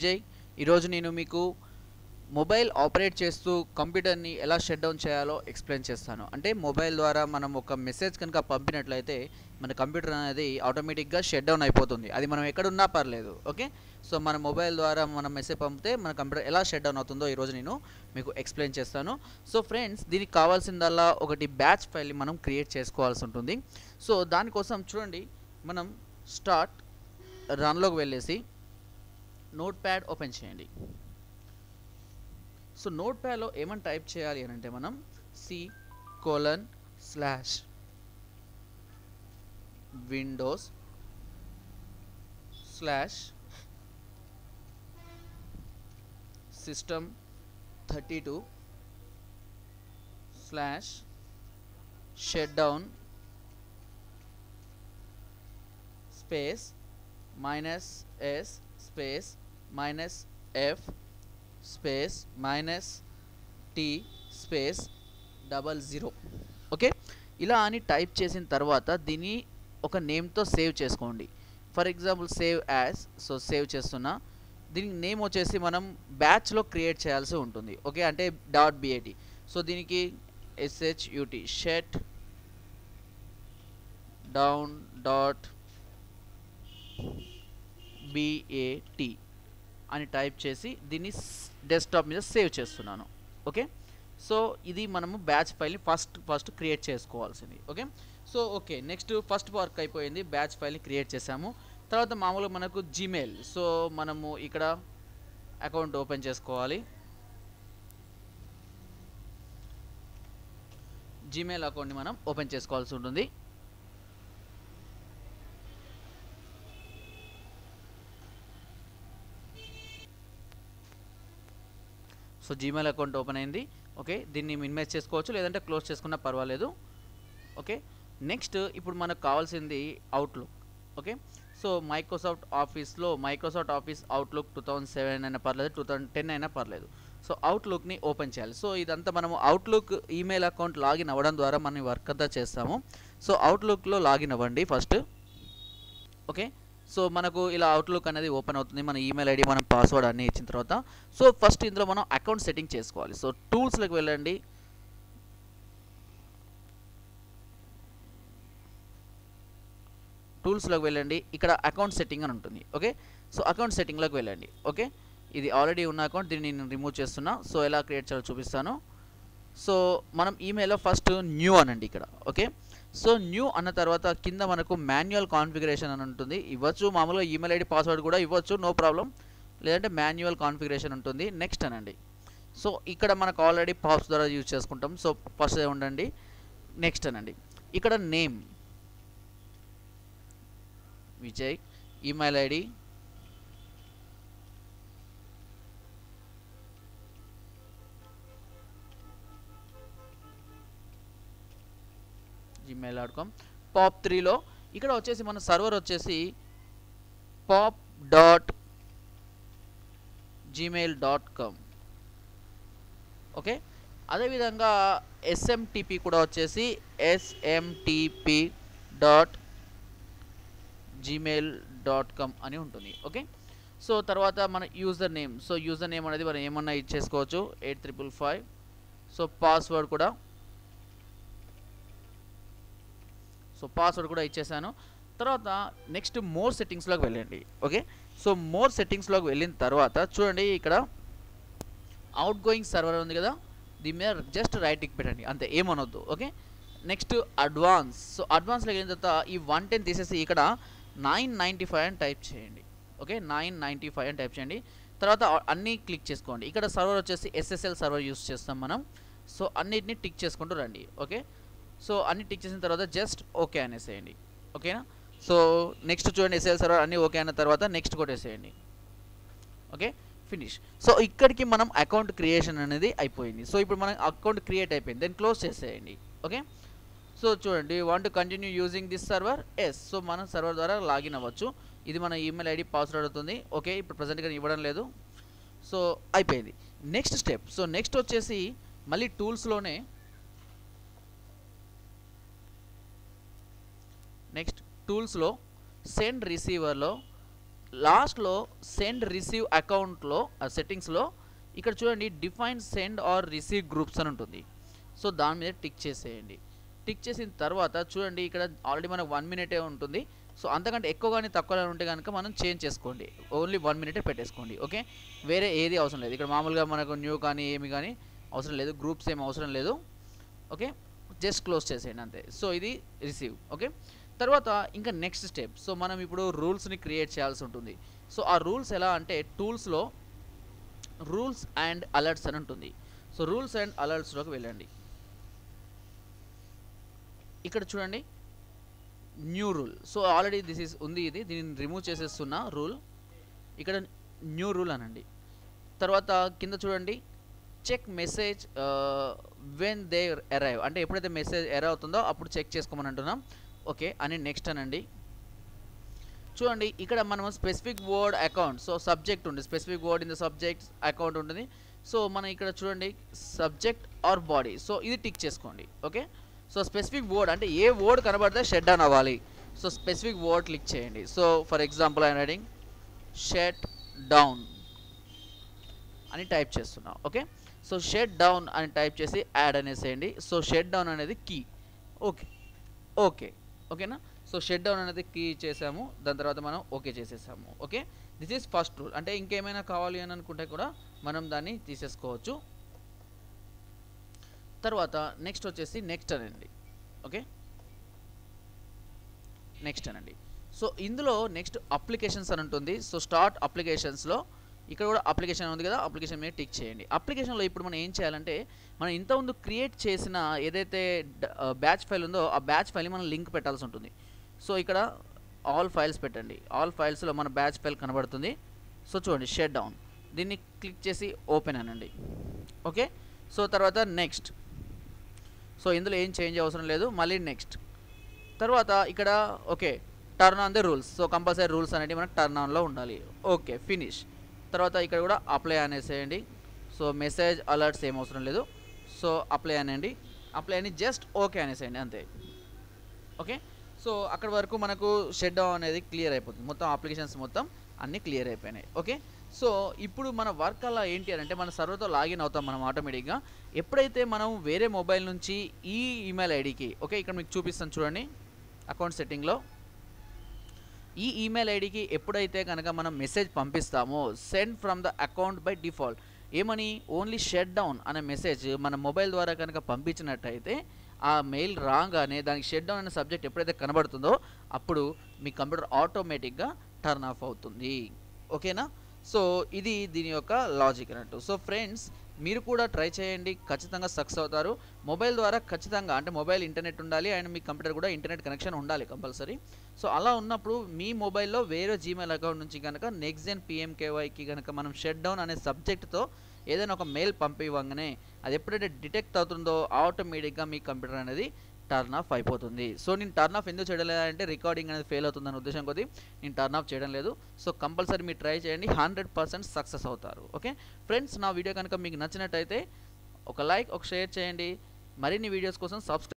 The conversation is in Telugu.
విజయ్. ఈరోజు నేను మీకు మొబైల్ ఆపరేట్ చేస్తూ కంప్యూటర్ని ఎలా షట్ డౌన్ చేయాలో ఎక్స్ప్లెయిన్ చేస్తాను. అంటే మొబైల్ ద్వారా మనం ఒక మెసేజ్ కనుక పంపినట్లయితే మన కంప్యూటర్ అనేది ఆటోమేటిక్గా షట్ డౌన్ అయిపోతుంది. అది మనం ఎక్కడున్నా పర్లేదు. ఓకే, సో మన మొబైల్ ద్వారా మనం మెసేజ్ పంపితే మన కంప్యూటర్ ఎలా షట్ డౌన్ అవుతుందో ఈరోజు నేను మీకు ఎక్స్ప్లెయిన్ చేస్తాను. సో ఫ్రెండ్స్, దీనికి కావాల్సిందల్లా ఒకటి బ్యాచ్ ఫైల్ని మనం క్రియేట్ చేసుకోవాల్సి ఉంటుంది. సో దానికోసం చూడండి, మనం స్టార్ట్ రన్లోకి వెళ్ళేసి నోట్ ప్యాడ్ ఓపెన్ చేయండి. సో నోట్ ప్యాడ్లో ఏమని టైప్ చేయాలి అని అంటే మనం c:/Windows/System32/shutdown space -s space -f space -t space 00. Okay, ఇలా అని టైప్ చేసిన తర్వాత దీన్ని ఒక నేమ్తో సేవ్ చేసుకోండి. For example save as. So save చేస్తున్నా. దీనికి నేమ్ వచ్చేసి మనం బ్యాచ్లో క్రియేట్ చేయాల్సి ఉంటుంది. ఓకే, అంటే .bat. సో దీనికి shut షట్ డౌన్ .bat అని టైప్ చేసి దీన్ని డెస్క్టాప్ మీద సేవ్ చేస్తున్నాను. ఓకే, సో ఇది మనము బ్యాచ్ ఫైల్ని ఫస్ట్ క్రియేట్ చేసుకోవాల్సింది. Okay, so okay, next first work అయిపోయింది. బ్యాచ్ ఫైల్ని క్రియేట్ చేసాము. తర్వాత మామూలుగా మనకు జీమెయిల్. సో మనము ఇక్కడ అకౌంట్ ఓపెన్ చేసుకోవాలి. జీమెయిల్ అకౌంట్ని మనం ఓపెన్ చేసుకోవాల్సి ఉంటుంది. సో జీమెయిల్ అకౌంట్ ఓపెన్ అయింది. ఓకే, దీన్ని మినిమైజ్ చేసుకోవచ్చు, లేదంటే క్లోజ్ చేసుకున్నా పర్వాలేదు. ఓకే, నెక్స్ట్ ఇప్పుడు మనకు కావాల్సింది outlook. Okay, so Microsoft office outlook 2007 అయినా పర్లేదు, 2010 అయినా పర్లేదు. సో అవుట్లుక్ని ఓపెన్ చేయాలి. సో ఇదంతా మనము అవుట్లుక్ ఈమెయిల్ అకౌంట్ లాగిన్ అవ్వడం ద్వారా మనం వర్క్ అంతా చేస్తాము. సో అవుట్లుక్లో లాగిన్ అవ్వండి ఫస్ట్. ఓకే, సో మనకు ఇలా అవుట్లుక్ అనేది ఓపెన్ అవుతుంది. మన ఈమెయిల్ ఐడి, మనం పాస్వర్డ్ అన్నీ ఇచ్చిన తర్వాత సో ఫస్ట్ ఇందులో మనం అకౌంట్ సెట్టింగ్ చేసుకోవాలి. సో టూల్స్లోకి వెళ్ళండి. ఇక్కడ అకౌంట్ సెట్టింగ్ అని ఉంటుంది. ఓకే, సో అకౌంట్ సెట్టింగ్లోకి వెళ్ళండి. ఓకే, ఇది ఆల్రెడీ ఉన్న అకౌంట్, దీన్ని నేను రిమూవ్ చేస్తున్నా. సో ఎలా క్రియేట్ చేయాలో చూపిస్తాను. సో మనం ఈమెయిల్లో ఫస్ట్ న్యూ అనండి ఇక్కడ. ఓకే, సో న్యూ అన్న తర్వాత కింద మనకు మాన్యువల్ కాన్ఫిగరేషన్ అని ఉంటుంది. ఇవ్వచ్చు, మామూలుగా ఈమెయిల్ ఐడి పాస్వర్డ్ కూడా ఇవ్వచ్చు, నో ప్రాబ్లం. లేదంటే మాన్యువల్ కాన్ఫిగరేషన్ ఉంటుంది. నెక్స్ట్ అనండి. సో ఇక్కడ మనకు ఆల్రెడీ పాప్స్ ద్వారా యూజ్ చేసుకుంటాం. సో ఫస్ట్ ఉండండి, నెక్స్ట్ అనండి. ఇక్కడ name Vijay, email ID gmail.com. POP3లో ఇక్కడ వచ్చేసి మన సర్వర్ వచ్చేసి pop.gmail.com. ఓకే, అదేవిధంగా SMTP కూడా వచ్చేసి smtp.gmail.com అని ఉంటుంది. ఓకే, సో తర్వాత మన user name. So user name అనేది మనం ఏమన్నా ఇచ్చేసుకోవచ్చు, 8555. సో పాస్వర్డ్ కూడా ఇచ్చేసాను. తర్వాత నెక్స్ట్ మోర్ సెట్టింగ్స్లోకి వెళ్ళండి. ఓకే, సో మోర్ సెట్టింగ్స్లోకి వెళ్ళిన తర్వాత చూడండి, ఇక్కడ అవుట్ గోయింగ్ సర్వర్ ఉంది కదా, దీని మీద జస్ట్ రైట్ టిక్ పెట్టండి, అంతే, ఏమనొద్దు. Okay, next advance. సో అడ్వాన్స్లోకి వెళ్ళిన తర్వాత ఈ 110 తీసేసి ఇక్కడ 995 అని టైప్ చేయండి. ఓకే, 995 అని టైప్ చేయండి. తర్వాత అన్నీ క్లిక్ చేసుకోండి. ఇక్కడ సర్వర్ వచ్చేసి SSL సర్వర్ యూస్ చేస్తాం మనం. సో అన్నిటిని టిక్ చేసుకుంటూ రండి. ఓకే, సో అన్ని టిక్ చేసిన తర్వాత జస్ట్ ఓకే అనేసేయండి. ఓకేనా, సో నెక్స్ట్ చూడండి, SSL సర్వర్ అన్నీ ఓకే అన్న తర్వాత నెక్స్ట్ కొట్టేసేయండి. Okay, finish. సో ఇక్కడికి మనం అకౌంట్ క్రియేషన్ అనేది అయిపోయింది. సో ఇప్పుడు మనం అకౌంట్ క్రియేట్ అయిపోయింది, దెన్ క్లోజ్ చేసేయండి. ఓకే, సో చూడండి, you want to continue using this server? Yes. So మనం సర్వర్ ద్వారా లాగిన్ అవ్వచ్చు. ఇది మన ఈమెయిల్ ఐడి పాస్వర్డ్ అవుతుంది. ఓకే, ఇప్పుడు ప్రజెంట్గా ఇవ్వడం లేదు. సో అయిపోయింది. Next step. సో నెక్స్ట్ వచ్చేసి మళ్ళీ టూల్స్లోనే నెక్స్ట్ టూల్స్లో సెండ్ రిసీవర్లో లాస్ట్లో సెండ్ రిసీవ్ అకౌంట్లో సెట్టింగ్స్లో ఇక్కడ చూడండి define send or receive groups అని ఉంటుంది. సో దాని మీద టిక్ చేసేయండి. టిక్ చేసిన తర్వాత చూడండి ఇక్కడ ఆల్రెడీ మనకు 1 మినిటే ఉంటుంది. సో అంతకంటే ఎక్కువ కానీ తక్కువ ఉంటే కనుక మనం చేంజ్ చేసుకోండి. ఓన్లీ 1 మినిటే పెట్టేసుకోండి. ఓకే, వేరే ఏది అవసరం లేదు. ఇక్కడ మామూలుగా మనకు న్యూ కానీ ఏమి కానీ అవసరం లేదు, గ్రూప్స్ ఏమి అవసరం లేదు. ఓకే, జస్ట్ క్లోజ్ చేసేయండి అంతే. సో ఇది రిసీవ్. ఓకే, తర్వాత ఇంకా నెక్స్ట్ స్టెప్. సో మనం ఇప్పుడు రూల్స్ని క్రియేట్ చేయాల్సి ఉంటుంది. సో ఆ రూల్స్ ఎలా అంటే టూల్స్లో రూల్స్ అండ్ అలర్ట్స్ అని ఉంటుంది. సో రూల్స్ అండ్ అలర్ట్స్లోకి వెళ్ళండి. ఇక్కడ చూడండి new rule. So already this is ఉంది, ఇది దీన్ని రిమూవ్ చేసేస్తున్న రూల్. ఇక్కడ న్యూ రూల్ అనండి. తర్వాత కింద చూడండి check message when they arrive, అంటే ఎప్పుడైతే మెసేజ్ అరైవ్ అవుతుందో అప్పుడు చెక్ చేసుకోమని అంటున్నాం. ఓకే అని నెక్స్ట్ అనండి. చూడండి ఇక్కడ మనం specific word account, so subject ఉంది, specific word in the subject account ఉంటుంది. సో మనం ఇక్కడ చూడండి సబ్జెక్ట్ ఆర్ బాడీ, సో ఇది టిక్ చేసుకోండి. ఓకే, సో స్పెసిఫిక్ వర్డ్ అంటే ఏ వర్డ్ కనబడితే షట్ డౌన్ అవ్వాలి. సో స్పెసిఫిక్ వర్డ్ క్లిక్ చేయండి. So for example I'm writing shut down అని టైప్ చేస్తున్నా. ఓకే, సో షట్ డౌన్ అని టైప్ చేసి యాడ్ అనేసేయండి. సో షట్ డౌన్ అనేది కీ. ఓకే ఓకే ఓకేనా. సో షట్ డౌన్ అనేది కీ చేసాము, దాని తర్వాత మనం ఓకే చేసేసాము. Okay, this is first rule. అంటే ఇంకేమైనా కావాలి అని అనుకుంటే కూడా మనం దాన్ని తీసేసుకోవచ్చు. తర్వాత నెక్స్ట్ వచ్చేసి నెక్స్ట్ అనండి. ఓకే, నెక్స్ట్ అనండి. సో ఇందులో నెక్స్ట్ అప్లికేషన్స్ అని ఉంటుంది. సో స్టార్ట్ అప్లికేషన్స్లో ఇక్కడ కూడా అప్లికేషన్ ఉంది కదా, అప్లికేషన్ మీద టిక్ చేయండి. అప్లికేషన్లో ఇప్పుడు మనం ఏం చేయాలంటే మనం ఇంతకుముందు క్రియేట్ చేసిన ఏదైతే బ్యాచ్ ఫైల్ ఉందో ఆ బ్యాచ్ ఫైల్ని మనం లింక్ పెట్టాల్సి ఉంటుంది. సో ఇక్కడ ఆల్ ఫైల్స్ పెట్టండి. ఆల్ ఫైల్స్లో మన బ్యాచ్ ఫైల్ కనబడుతుంది. సో చూడండి షట్ డౌన్, దీన్ని క్లిక్ చేసి ఓపెన్ అనండి. ఓకే, సో తర్వాత నెక్స్ట్. సో ఇందులో ఏం చేంజ్ అవసరం లేదు, మళ్ళీ నెక్స్ట్. తర్వాత ఇక్కడ okay turn on the rules. So compulsory rules అనేవి మనకు టర్న్ ఆన్లో ఉండాలి. Okay finish. తర్వాత ఇక్కడ కూడా అప్లై అనేసేయండి. సో మెసేజ్ అలర్ట్స్ ఏం అవసరం లేదు. సో అప్లై అనండి. అప్లై అని జస్ట్ ఓకే అనేసేయండి అంతే. ఓకే, సో అక్కడ వరకు మనకు షట్ డౌన్ అనేది క్లియర్ అయిపోతుంది. మొత్తం అప్లికేషన్స్ మొత్తం అన్నీ క్లియర్ అయిపోయినాయి. ఓకే, సో ఇప్పుడు మన వర్క్ అలా ఏంటి అని అంటే మన సర్వర్తో లాగిన్ అవుతాం మనం ఆటోమేటిక్గా. ఎప్పుడైతే మనం వేరే మొబైల్ నుంచి ఈ ఈమెయిల్ ఐడికి, ఓకే ఇక్కడ మీకు చూపిస్తాను చూడండి అకౌంట్ సెట్టింగ్లో, ఈ ఈమెయిల్ ఐడికి ఎప్పుడైతే కనుక మనం మెసేజ్ పంపిస్తామో send from the account by default ఏమని ఓన్లీ షట్ డౌన్ అనే మెసేజ్ మన మొబైల్ ద్వారా కనుక పంపించినట్టయితే ఆ మెయిల్ రాగానే దానికి షట్ డౌన్ అనే సబ్జెక్ట్ ఎప్పుడైతే కనబడుతుందో అప్పుడు మీ కంప్యూటర్ ఆటోమేటిక్గా టర్న్ ఆఫ్ అవుతుంది. ఓకేనా. సో ఇది దీని యొక్క లాజిక్ అన్నట్టు. సో ఫ్రెండ్స్ మీరు కూడా ట్రై చేయండి, ఖచ్చితంగా సక్సెస్ అవుతారు. మొబైల్ ద్వారా ఖచ్చితంగా అంటే మొబైల్ ఇంటర్నెట్ ఉండాలి అండ్ మీ కంప్యూటర్ కూడా ఇంటర్నెట్ కనెక్షన్ ఉండాలి కంపల్సరీ. సో అలా ఉన్నప్పుడు మీ మొబైల్లో వేరే జీమెయిల్ అకౌంట్ నుంచి కనుక నెక్స్ట్ జెన్ PMKYకి కనుక మనం షట్ డౌన్ అనే సబ్జెక్ట్తో ఏదైనా ఒక మెయిల్ పంపివ్వగానే అది ఎప్పుడైతే డిటెక్ట్ అవుతుందో ఆటోమేటిక్గా మీ కంప్యూటర్ అనేది టర్న్ ఆఫ్ అయిపోతుంది. సో నేను టర్న్ ఆఫ్ ఎందుకు చేయడం లేదంటే రికార్డింగ్ అనేది ఫెయిల్ అవుతుందని ఉద్దేశం కొద్దీ నేను టర్న్ ఆఫ్ చేయడం లేదు. సో కంపల్సరీ మీరు ట్రై చేయండి, 100% సక్సెస్ అవుతారు. ఓకే ఫ్రెండ్స్, నా వీడియో కనుక మీకు నచ్చినట్టయితే ఒక లైక్ ఒక షేర్ చేయండి. మరిన్ని వీడియోస్ కోసం సబ్స్క్రైబ్